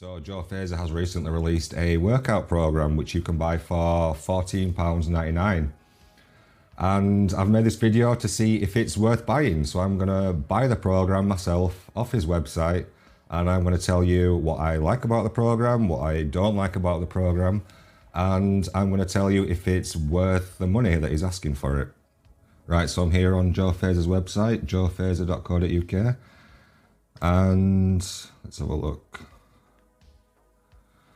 So Joe Fazer has recently released a workout program which you can buy for £14.99. And I've made this video to see if it's worth buying. So I'm gonna buy the program myself off his website, and I'm gonna tell you what I like about the program, what I don't like about the program, and I'm gonna tell you if it's worth the money that he's asking for it. Right, so I'm here on Joe Fazer's website, joefazer.co.uk, and let's have a look.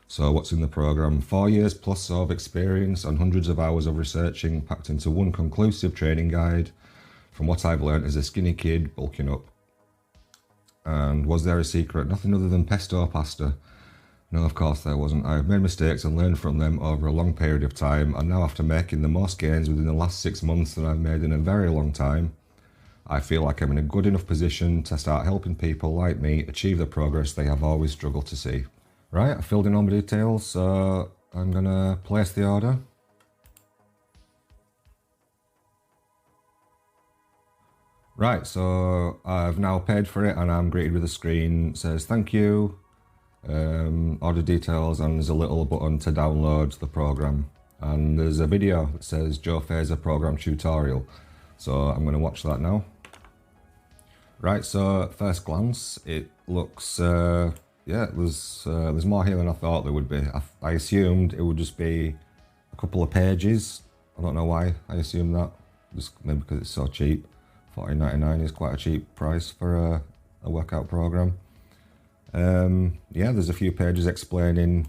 So what's in the program? 4 years plus of experience and hundreds of hours of researching packed into one conclusive training guide from what I've learned as a skinny kid bulking up. And was there a secret? Nothing other than pesto pasta. No, of course there wasn't. I've made mistakes and learned from them over a long period of time, and now after making the most gains within the last 6 months that I've made in a very long time, I feel like I'm in a good enough position to start helping people like me achieve the progress they have always struggled to see. Right, I filled in all my details, so I'm gonna place the order. Right, so I've now paid for it and I'm greeted with a screen that says thank you, order details, and there's a little button to download the program. And there's a video that says Joe Fazer program tutorial. So I'm gonna watch that now. Right, so at first glance, it looks, yeah, there's more here than I thought there would be. I assumed it would just be a couple of pages. I don't know why I assumed that. Just maybe because it's so cheap. $14.99 is quite a cheap price for a workout program. Yeah, there's a few pages explaining,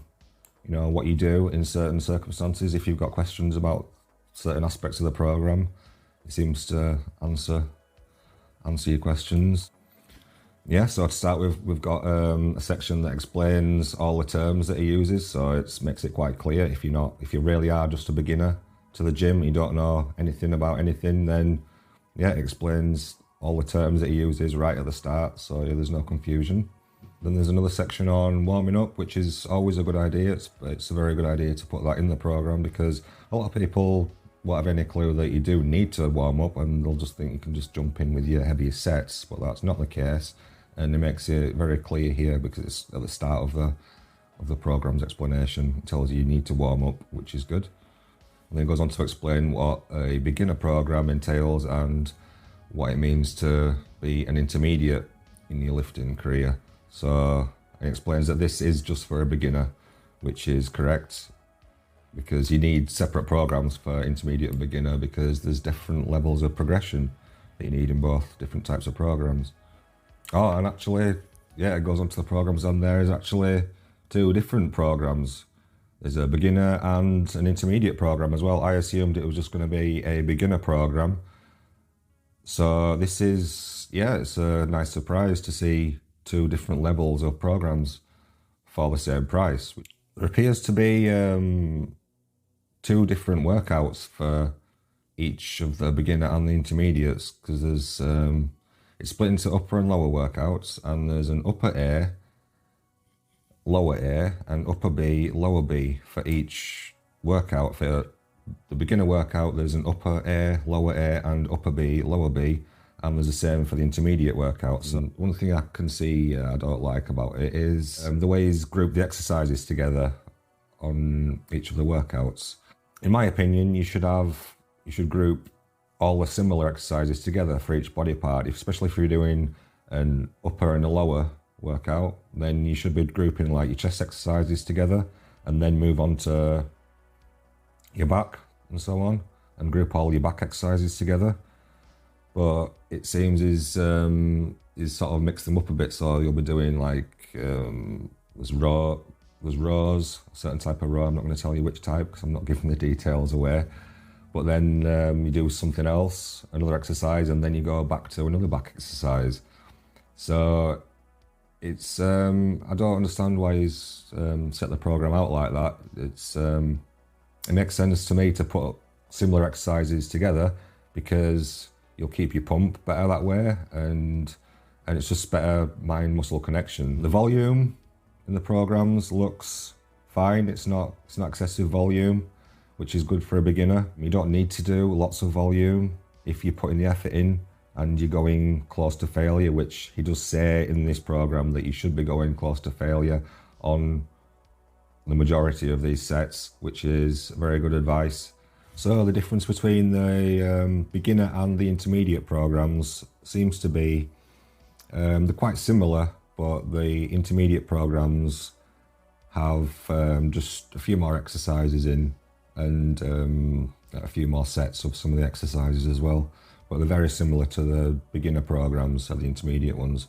you know, what you do in certain circumstances. If you've got questions about certain aspects of the program, it seems to answer your questions. Yeah, so to start with, we've got a section that explains all the terms that he uses, so it makes it quite clear. If you really are just a beginner to the gym, you don't know anything about anything, then yeah, it explains all the terms that he uses right at the start, so yeah, there's no confusion. Then there's another section on warming up, which is always a good idea. It's a very good idea to put that in the program, because a lot of people won't have any clue that you do need to warm up, and they'll just think you can just jump in with your heavier sets, but that's not the case. And it makes it very clear here because it's at the start of the program's explanation. It tells you need to warm up, which is good. And then it goes on to explain what a beginner program entails and what it means to be an intermediate in your lifting career. So it explains that this is just for a beginner, which is correct, because you need separate programs for intermediate and beginner, because there's different levels of progression that you need in both different types of programs. Oh, and actually, yeah, it goes on to the programs, and there is actually 2 different programs. There's a beginner and an intermediate program as well. I assumed it was just going to be a beginner program. So this is, yeah, it's a nice surprise to see 2 different levels of programs for the same price. There appears to be 2 different workouts for each of the beginner and the intermediates, because there's it's split into upper and lower workouts, and there's an upper A, lower A, and upper B, lower B for each workout. For the beginner workout, there's an upper A, lower A, and upper B, lower B, and there's the same for the intermediate workouts. And one thing I can see I don't like about it is the way he's grouped the exercises together on each of the workouts. In my opinion, you should group all the similar exercises together for each body part. Especially if you're doing an upper and a lower workout, then you should be grouping like your chest exercises together, and then move on to your back and so on, and group all your back exercises together. But it seems he's sort of mixed them up a bit, so you'll be doing like there's rows, a certain type of row. I'm not going to tell you which type because I'm not giving the details away. But then you do something else, another exercise, and then you go back to another back exercise. So it's I don't understand why he's set the program out like that. It makes sense to me to put similar exercises together, because you'll keep your pump better that way, and it's just better mind-muscle connection. The volume in the programs looks fine. It's not excessive volume, which is good for a beginner. You don't need to do lots of volume if you're putting the effort in and you're going close to failure, which he does say in this program that you should be going close to failure, on the majority of these sets, which is very good advice. So the difference between the beginner and the intermediate programs seems to be they're quite similar, but the intermediate programs have just a few more exercises in, and a few more sets of some of the exercises as well. But they're very similar to the beginner programs of the intermediate ones,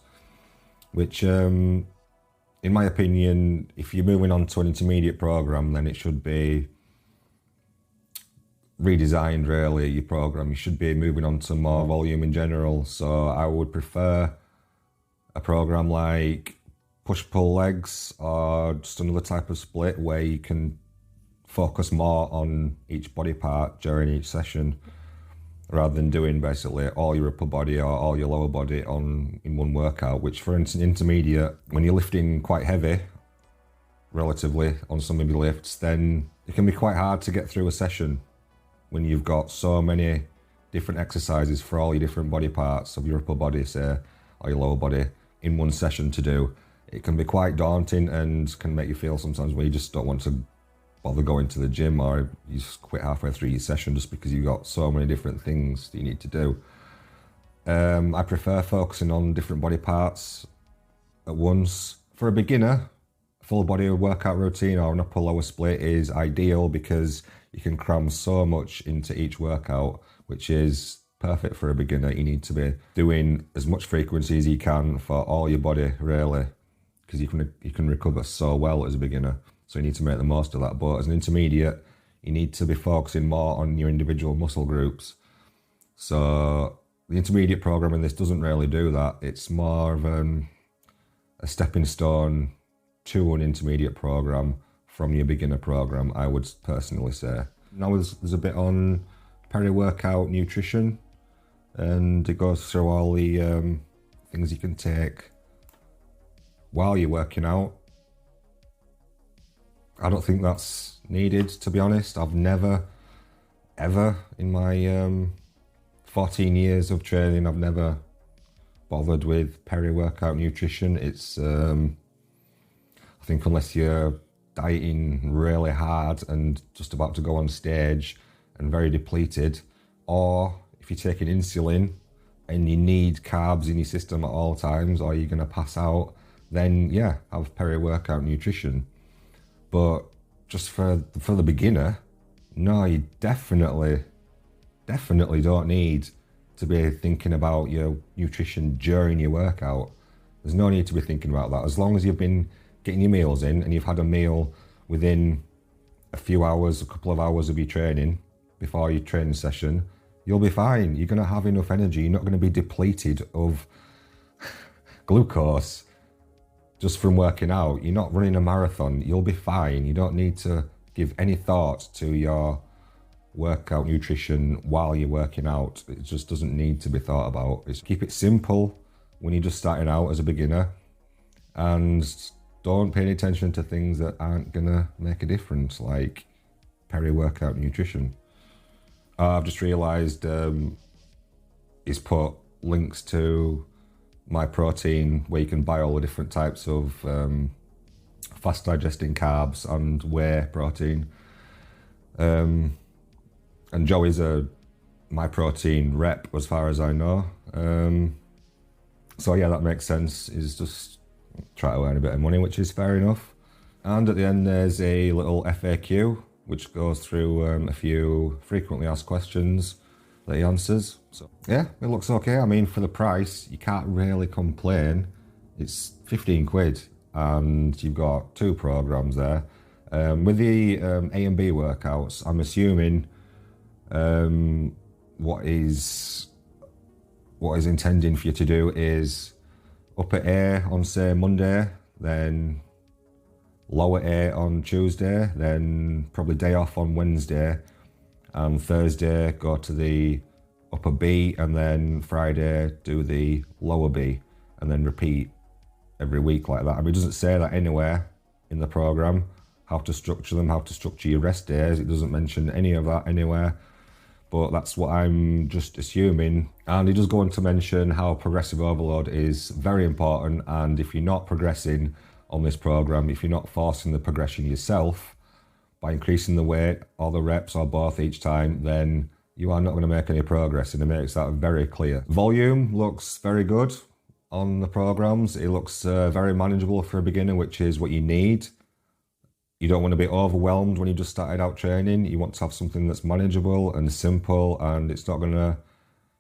which in my opinion, if you're moving on to an intermediate program, then it should be redesigned really, your program. You should be moving on to more volume in general. So I would prefer a program like push-pull legs, or just another type of split where you can focus more on each body part during each session, rather than doing basically all your upper body or all your lower body in one workout, which for instance, intermediate, when you're lifting quite heavy, relatively, on some of your lifts, then it can be quite hard to get through a session when you've got so many different exercises for all your different body parts of your upper body, say, or your lower body in one session to do. It can be quite daunting and can make you feel sometimes where you just don't want to bother going to the gym, or you just quit halfway through your session just because you've got so many different things that you need to do. I prefer focusing on different body parts at once. For a beginner, full body workout routine or an upper lower split is ideal because you can cram so much into each workout, which is perfect for a beginner. You need to be doing as much frequency as you can for all your body, really, because you can recover so well as a beginner. So you need to make the most of that. But as an intermediate, you need to be focusing more on your individual muscle groups. So the intermediate program in this doesn't really do that. It's more of a stepping stone to an intermediate program from your beginner program, I would personally say. Now there's a bit on peri-workout nutrition, and it goes through all the things you can take while you're working out. I don't think that's needed, to be honest. I've never, ever, in my 14 years of training, I've never bothered with peri-workout nutrition. It's, I think unless you're dieting really hard and just about to go on stage and very depleted, or if you're taking insulin and you need carbs in your system at all times, or you're going to pass out, then yeah, have peri-workout nutrition. But just for the beginner, no, you definitely don't need to be thinking about your nutrition during your workout. There's no need to be thinking about that. As long as you've been getting your meals in and you've had a meal within a few hours, a couple of hours of your training before your training session, you'll be fine. You're going to have enough energy. You're not going to be depleted of glucose just from working out. You're not running a marathon. You'll be fine. You don't need to give any thought to your workout nutrition while you're working out. It just doesn't need to be thought about. Keep it simple when you're just starting out as a beginner, and don't pay any attention to things that aren't gonna make a difference, like peri-workout nutrition. I've just realised he's put links to my protein where you can buy all the different types of fast digesting carbs and whey protein. And Joe is a my protein rep as far as I know. So yeah, that makes sense. Is just try to earn a bit of money, which is fair enough. And at the end there's a little FAQ which goes through a few frequently asked questions that he answers. So yeah, it looks okay. I mean, for the price, you can't really complain. It's 15 quid and you've got 2 programs there. With the A and B workouts, I'm assuming what is intending for you to do is upper A on, say, Monday, then lower A on Tuesday, then probably day off on Wednesday, and Thursday go to the upper B, and then Friday do the lower B, and then repeat every week like that. I mean, it doesn't say that anywhere in the program, how to structure them, how to structure your rest days. It doesn't mention any of that anywhere, but that's what I'm just assuming. And he does go on to mention how progressive overload is very important, and if you're not progressing on this program. If you're not forcing the progression yourself by increasing the weight or the reps or both each time, then you are not going to make any progress, and it makes that very clear. Volume looks very good on the programs. It looks very manageable for a beginner, which is what you need. You don't want to be overwhelmed when you just started out training. You want to have something that's manageable and simple, and it's not going to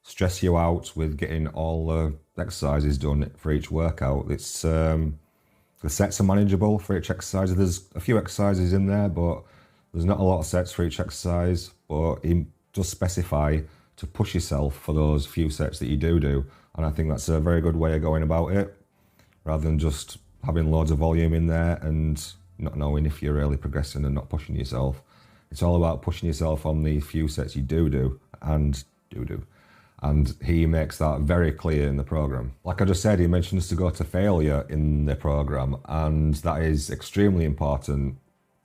stress you out with getting all the exercises done for each workout. It's the sets are manageable for each exercise. There's a few exercises in there, but there's not a lot of sets for each exercise. But it does specify to push yourself for those few sets that you do. And I think that's a very good way of going about it, rather than just having loads of volume in there and not knowing if you're really progressing and not pushing yourself. It's all about pushing yourself on the few sets you do. And he makes that very clear in the program. Like I just said, he mentions to go to failure in the program, and that is extremely important.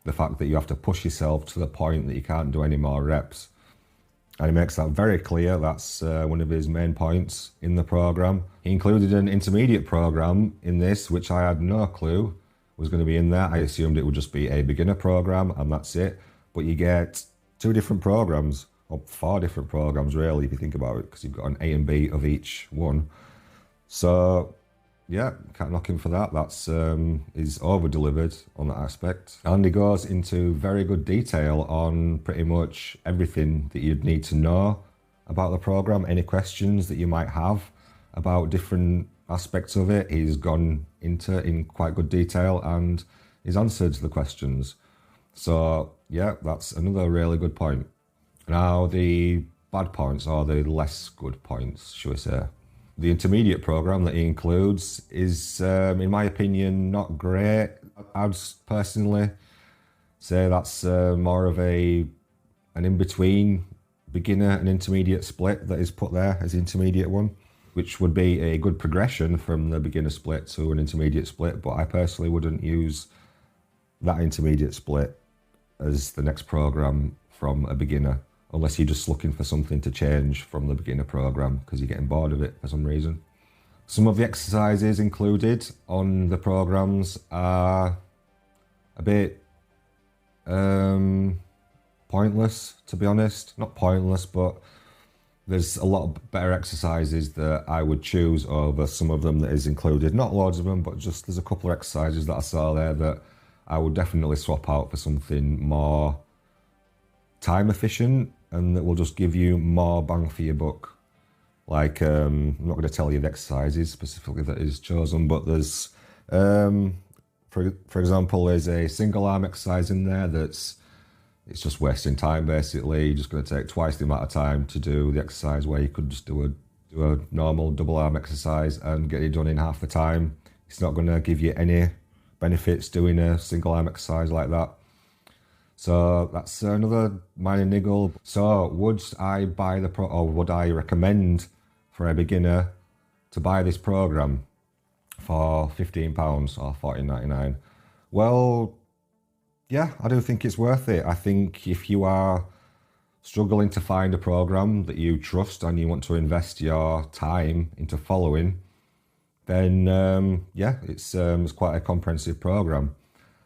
The fact that you have to push yourself to the point that you can't do any more reps. And he makes that very clear. That's one of his main points in the program. He included an intermediate program in this, which I had no clue was going to be in there. I assumed it would just be a beginner program and that's it. But you get 2 different programs, or 4 different programs really, if you think about it, because you've got an A and B of each one. So yeah, can't knock him for that. That's he's over-delivered on that aspect. And he goes into very good detail on pretty much everything that you'd need to know about the program. Any questions that you might have about different aspects of it, he's gone into in quite good detail, and he's answered the questions. So yeah, that's another really good point. Now the bad points, or the less good points, should we say. The intermediate program that he includes is, in my opinion, not great. I'd personally say that's more of an in-between beginner and intermediate split that is put there as the intermediate one, which would be a good progression from the beginner split to an intermediate split. But I personally wouldn't use that intermediate split as the next program from a beginner, unless you're just looking for something to change from the beginner program because you're getting bored of it for some reason. Some of the exercises included on the programs are a bit pointless, to be honest. Not pointless, but there's a lot of better exercises that I would choose over some of them that is included. Not loads of them, but just there's a couple of exercises that I saw there that I would definitely swap out for something more time efficient and that will just give you more bang for your buck. Like, I'm not going to tell you the exercises specifically that is chosen, but there's, for example, there's a single arm exercise in there it's just wasting time basically. You're just going to take twice the amount of time to do the exercise where you could just do a normal double arm exercise and get it done in half the time. It's not going to give you any benefits doing a single arm exercise like that. So that's another minor niggle. So would I buy or would I recommend for a beginner to buy this program for £15 or $14.99? Well, yeah, I do think it's worth it. I think if you are struggling to find a program that you trust and you want to invest your time into following, then yeah, it's quite a comprehensive program.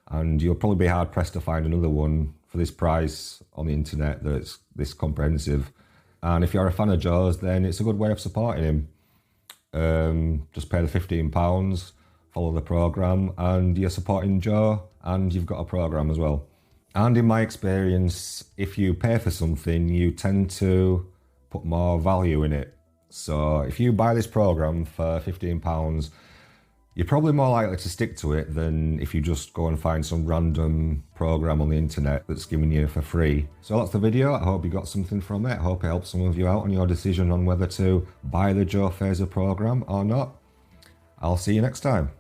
And you'll probably be hard pressed to find another one for this price on the internet that's this comprehensive. And if you're a fan of Joe's, then it's a good way of supporting him. Just pay the £15, follow the program, and you're supporting Joe, and you've got a program as well. And in my experience, if you pay for something, you tend to put more value in it. So if you buy this program for £15, you're probably more likely to stick to it than if you just go and find some random program on the internet that's giving you for free. So that's the video. I hope you got something from it. I hope it helped some of you out on your decision on whether to buy the Joe Fazer program or not. I'll see you next time.